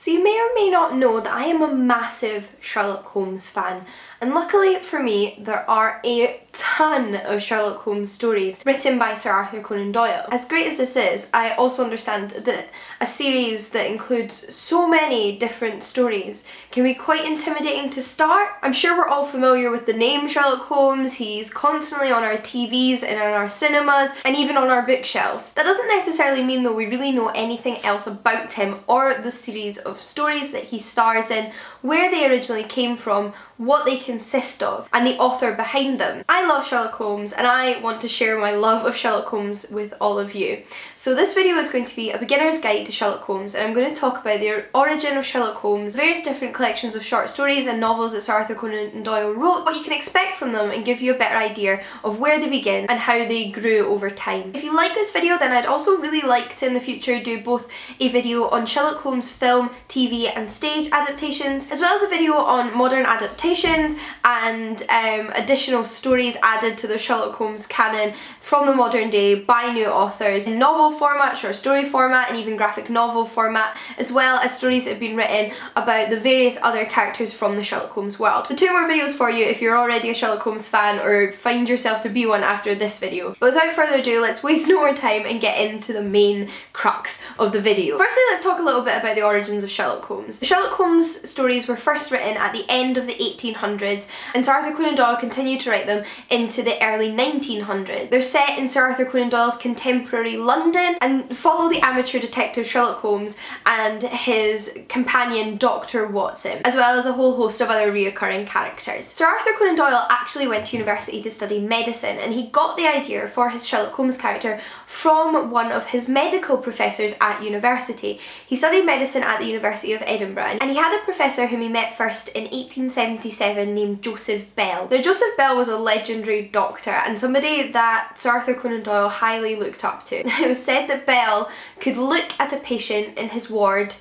So you may or may not know that I am a massive Sherlock Holmes fan, and luckily for me there are a ton of Sherlock Holmes stories written by Sir Arthur Conan Doyle. As great as this is, I also understand that a series that includes so many different stories can be quite intimidating to start. I'm sure we're all familiar with the name Sherlock Holmes. He's constantly on our TVs and in our cinemas and even on our bookshelves. That doesn't necessarily mean though we really know anything else about him or the series of stories that he stars in, where they originally came from, what they consist of, and the author behind them. I love Sherlock Holmes and I want to share my love of Sherlock Holmes with all of you. So this video is going to be a beginner's guide to Sherlock Holmes, and I'm going to talk about the origin of Sherlock Holmes, various different collections of short stories and novels that Sir Arthur Conan Doyle wrote, what you can expect from them, and give you a better idea of where they begin and how they grew over time. If you like this video, then I'd also really like to in the future do both a video on Sherlock Holmes film, TV and stage adaptations, as well as a video on modern adaptations and additional stories added to the Sherlock Holmes canon from the modern day by new authors in novel format, short story format and even graphic novel format, as well as stories that have been written about the various other characters from the Sherlock Holmes world. So 2 more videos for you if you're already a Sherlock Holmes fan or find yourself to be one after this video. But without further ado, let's waste no more time and get into the main crux of the video. Firstly, let's talk a little bit about the origins of Sherlock Holmes. The Sherlock Holmes stories were first written at the end of the 1800s, and Sir Arthur Conan Doyle continued to write them into the early 1900s. They're set in Sir Arthur Conan Doyle's contemporary London and follow the amateur detective Sherlock Holmes and his companion Dr. Watson, as well as a whole host of other reoccurring characters. Sir Arthur Conan Doyle actually went to university to study medicine, and he got the idea for his Sherlock Holmes character from one of his medical professors at university. He studied medicine at the University of Edinburgh, and he had a professor whom he met first in 1877 named Joseph Bell. Now, Joseph Bell was a legendary doctor and somebody that Sir Arthur Conan Doyle highly looked up to. It was said that Bell could look at a patient in his ward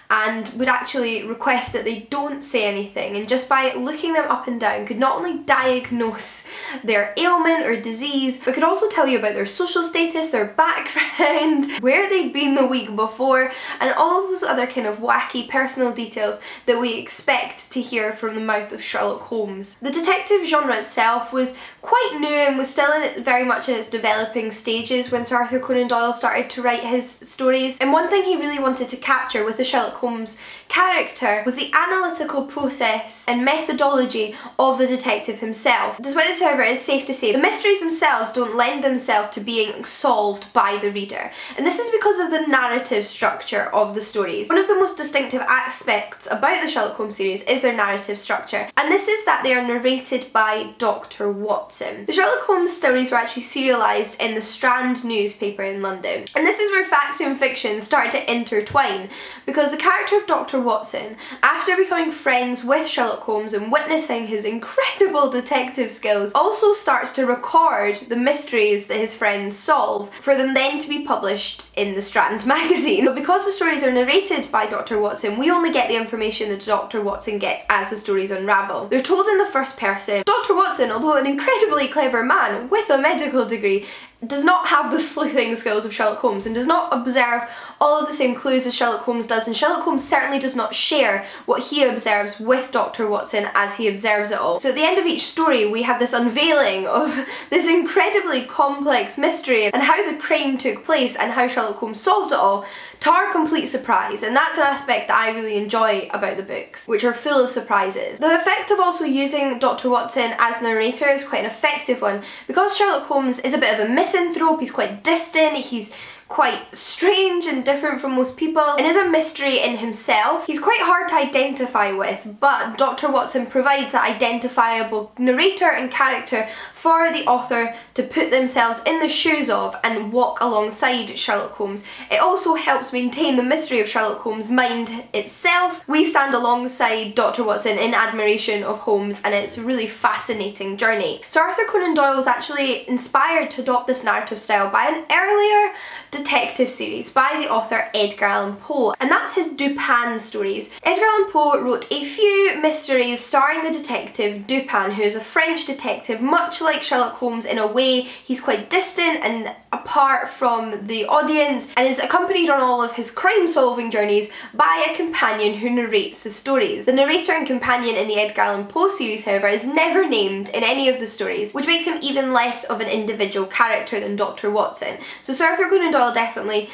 and would actually request that they don't say anything, and just by looking them up and down could not only diagnose their ailment or disease, but could also tell you about their social status, their background, where they'd been the week before, and all of those other kind of wacky personal details that we expect to hear from the mouth of Sherlock Holmes. The detective genre itself was quite new and was still very much in its developing stages when Sir Arthur Conan Doyle started to write his stories, and one thing he really wanted to capture with the Sherlock Holmes character was the analytical process and methodology of the detective himself. Despite this, however, it is safe to say the mysteries themselves don't lend themselves to being solved by the reader, and this is because of the narrative structure of the stories. One of the most distinctive aspects about the Sherlock Holmes series is their narrative structure, and this is that they are narrated by Dr. Watson. The Sherlock Holmes stories were actually serialised in the Strand newspaper in London, and this is where fact and fiction start to intertwine, because the character of Dr. Watson, after becoming friends with Sherlock Holmes and witnessing his incredible detective skills, also starts to record the mysteries that his friends solve for them then to be published in the Strand magazine. But because the stories are narrated by Dr. Watson, we only get the information that Dr. Watson gets as the stories unravel. They're told in the first person. Dr. Watson, although an incredibly clever man with a medical degree, does not have the sleuthing skills of Sherlock Holmes and does not observe all of the same clues as Sherlock Holmes does, and Sherlock Holmes certainly does not share what he observes with Dr. Watson as he observes it all. So at the end of each story we have this unveiling of this incredibly complex mystery and how the crime took place and how Sherlock Holmes solved it all, to our complete surprise, and that's an aspect that I really enjoy about the books, which are full of surprises. The effect of also using Dr. Watson as narrator is quite an effective one, because Sherlock Holmes is a bit of a misanthrope, he's quite distant, he's quite strange and different from most people, and is a mystery in himself. He's quite hard to identify with, but Dr. Watson provides that identifiable narrator and character for the author to put themselves in the shoes of and walk alongside Sherlock Holmes. It also helps maintain the mystery of Sherlock Holmes' mind itself. We stand alongside Dr. Watson in admiration of Holmes, and it's a really fascinating journey. Sir Arthur Conan Doyle was actually inspired to adopt this narrative style by an earlier detective series by the author Edgar Allan Poe, and that's his Dupin stories. Edgar Allan Poe wrote a few mysteries starring the detective Dupin, who is a French detective much like like Sherlock Holmes in a way. He's quite distant and apart from the audience, and is accompanied on all of his crime-solving journeys by a companion who narrates the stories. The narrator and companion in the Edgar Allan Poe series, however, is never named in any of the stories, which makes him even less of an individual character than Dr. Watson. So Sir Arthur Conan Doyle definitely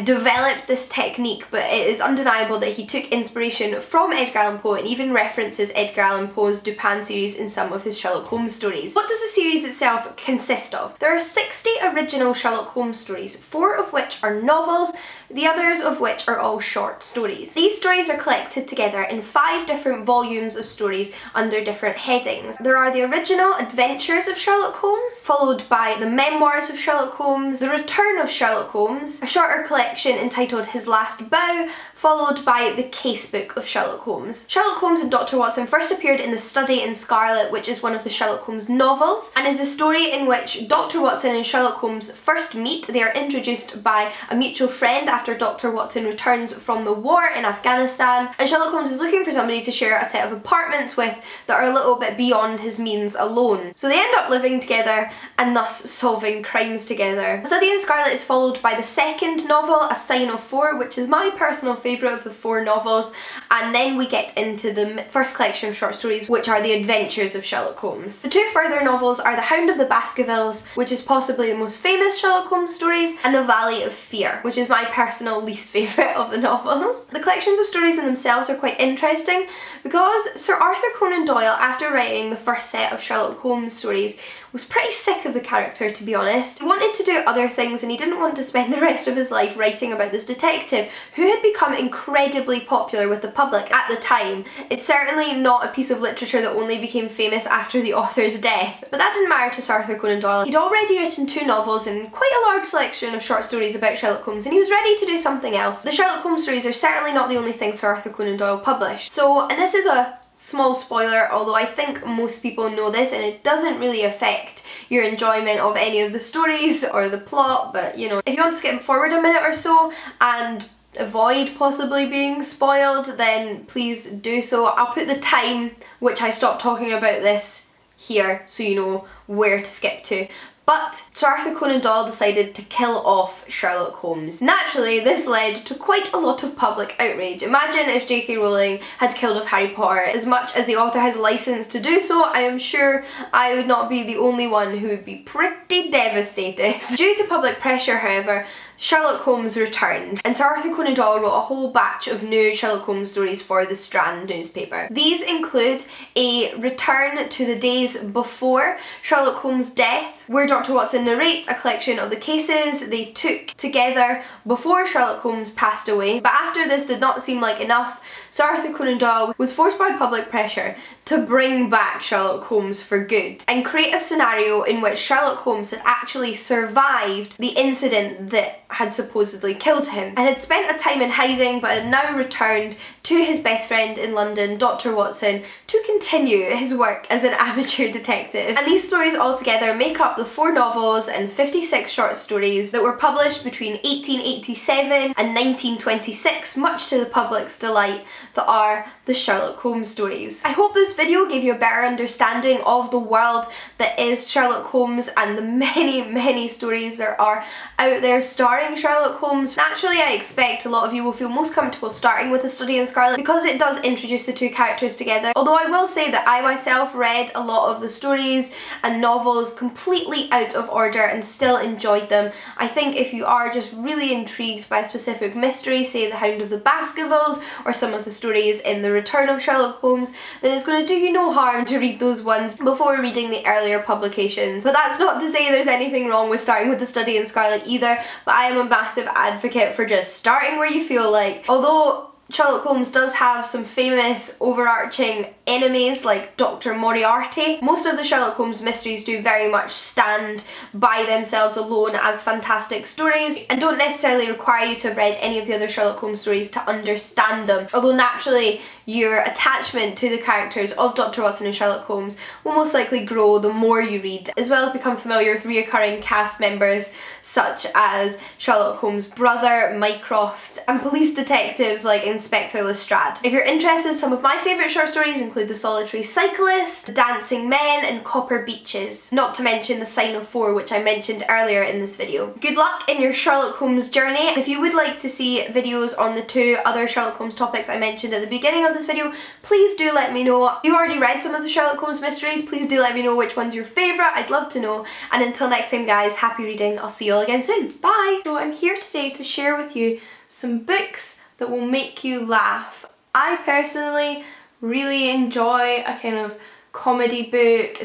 developed this technique, but it is undeniable that he took inspiration from Edgar Allan Poe and even references Edgar Allan Poe's Dupin series in some of his Sherlock Holmes stories. What does the series itself consist of? There are 60 original Sherlock Holmes stories, 4 of which are novels, the others of which are all short stories. These stories are collected together in 5 different volumes of stories under different headings. There are the original Adventures of Sherlock Holmes, followed by the Memoirs of Sherlock Holmes, The Return of Sherlock Holmes, a shorter collection entitled His Last Bow, followed by the Casebook of Sherlock Holmes. Sherlock Holmes and Dr. Watson first appeared in The Study in Scarlet, which is one of the Sherlock Holmes novels, and is a story in which Dr. Watson and Sherlock Holmes first meet. They are introduced by a mutual friend after Dr. Watson returns from the war in Afghanistan, and Sherlock Holmes is looking for somebody to share a set of apartments with that are a little bit beyond his means alone. So they end up living together and thus solving crimes together. The Study in Scarlet is followed by the second novel, A Sign of Four, which is my personal favourite of the 4 novels, and then we get into the first collection of short stories, which are the Adventures of Sherlock Holmes. The 2 further novels are The Hound of the Baskervilles, which is possibly the most famous Sherlock Holmes stories, and The Valley of Fear, which is my personal least favourite of the novels. The collections of stories in themselves are quite interesting because Sir Arthur Conan Doyle, after writing the first set of Sherlock Holmes stories, was pretty sick of the character, to be honest. He wanted to do other things and he didn't want to spend the rest of his life writing about this detective who had become incredibly popular with the public at the time. It's certainly not a piece of literature that only became famous after the author's death, but that didn't matter to Sir Arthur Conan Doyle. He'd already written 2 novels and quite a large selection of short stories about Sherlock Holmes, and he was ready to do something else. The Sherlock Holmes stories are certainly not the only thing Sir Arthur Conan Doyle published. So, and this is a small spoiler, although I think most people know this, and it doesn't really affect your enjoyment of any of the stories or the plot, but you know, if you want to skip forward a minute or so and avoid possibly being spoiled, then please do so. I'll put the time which I stopped talking about this here so you know where to skip to. But Sir Arthur Conan Doyle decided to kill off Sherlock Holmes. Naturally, this led to quite a lot of public outrage. Imagine if J.K. Rowling had killed off Harry Potter. As much as the author has license to do so, I am sure I would not be the only one who would be pretty devastated. Due to public pressure, however, Sherlock Holmes returned, and Sir Arthur Conan Doyle wrote a whole batch of new Sherlock Holmes stories for the Strand newspaper. These include a return to the days before Sherlock Holmes' death, where Dr. Watson narrates a collection of the cases they took together before Sherlock Holmes passed away. But after this did not seem like enough, Sir Arthur Conan Doyle was forced by public pressure to bring back Sherlock Holmes for good and create a scenario in which Sherlock Holmes had actually survived the incident that had supposedly killed him and had spent a time in hiding but had now returned to his best friend in London, Dr. Watson, to continue his work as an amateur detective. And these stories altogether make up the 4 novels and 56 short stories that were published between 1887 and 1926, much to the public's delight, that are the Sherlock Holmes stories. I hope this video gave you a better understanding of the world that is Sherlock Holmes and the many stories there are out there starring Sherlock Holmes. Naturally, I expect a lot of you will feel most comfortable starting with A Study in Scarlet because it does introduce the 2 characters together. Although I will say that I myself read a lot of the stories and novels completely out of order and still enjoyed them. I think if you are just really intrigued by a specific mystery, say The Hound of the Baskervilles or some of the stories in The Return of Sherlock Holmes, then it's going to do you no harm to read those ones before reading the earlier publications. But that's not to say there's anything wrong with starting with The Study in Scarlet either, but I am a massive advocate for just starting where you feel like. Although Sherlock Holmes does have some famous overarching enemies like Dr. Moriarty, most of the Sherlock Holmes mysteries do very much stand by themselves alone as fantastic stories and don't necessarily require you to have read any of the other Sherlock Holmes stories to understand them. Although naturally your attachment to the characters of Dr. Watson and Sherlock Holmes will most likely grow the more you read, as well as become familiar with reoccurring cast members such as Sherlock Holmes' brother, Mycroft, and police detectives like Inspector Lestrade. If you're interested, some of my favourite short stories include The Solitary Cyclist, Dancing Men and Copper Beaches, not to mention The Sign of Four, which I mentioned earlier in this video. Good luck in your Sherlock Holmes journey. If you would like to see videos on the 2 other Sherlock Holmes topics I mentioned at the beginning of this video, please do let me know. If you've already read some of the Sherlock Holmes mysteries, please do let me know which one's your favourite. I'd love to know. And until next time guys, happy reading. I'll see you all again soon. Bye! So I'm here today to share with you some books that will make you laugh. I personally really enjoy a kind of comedy book,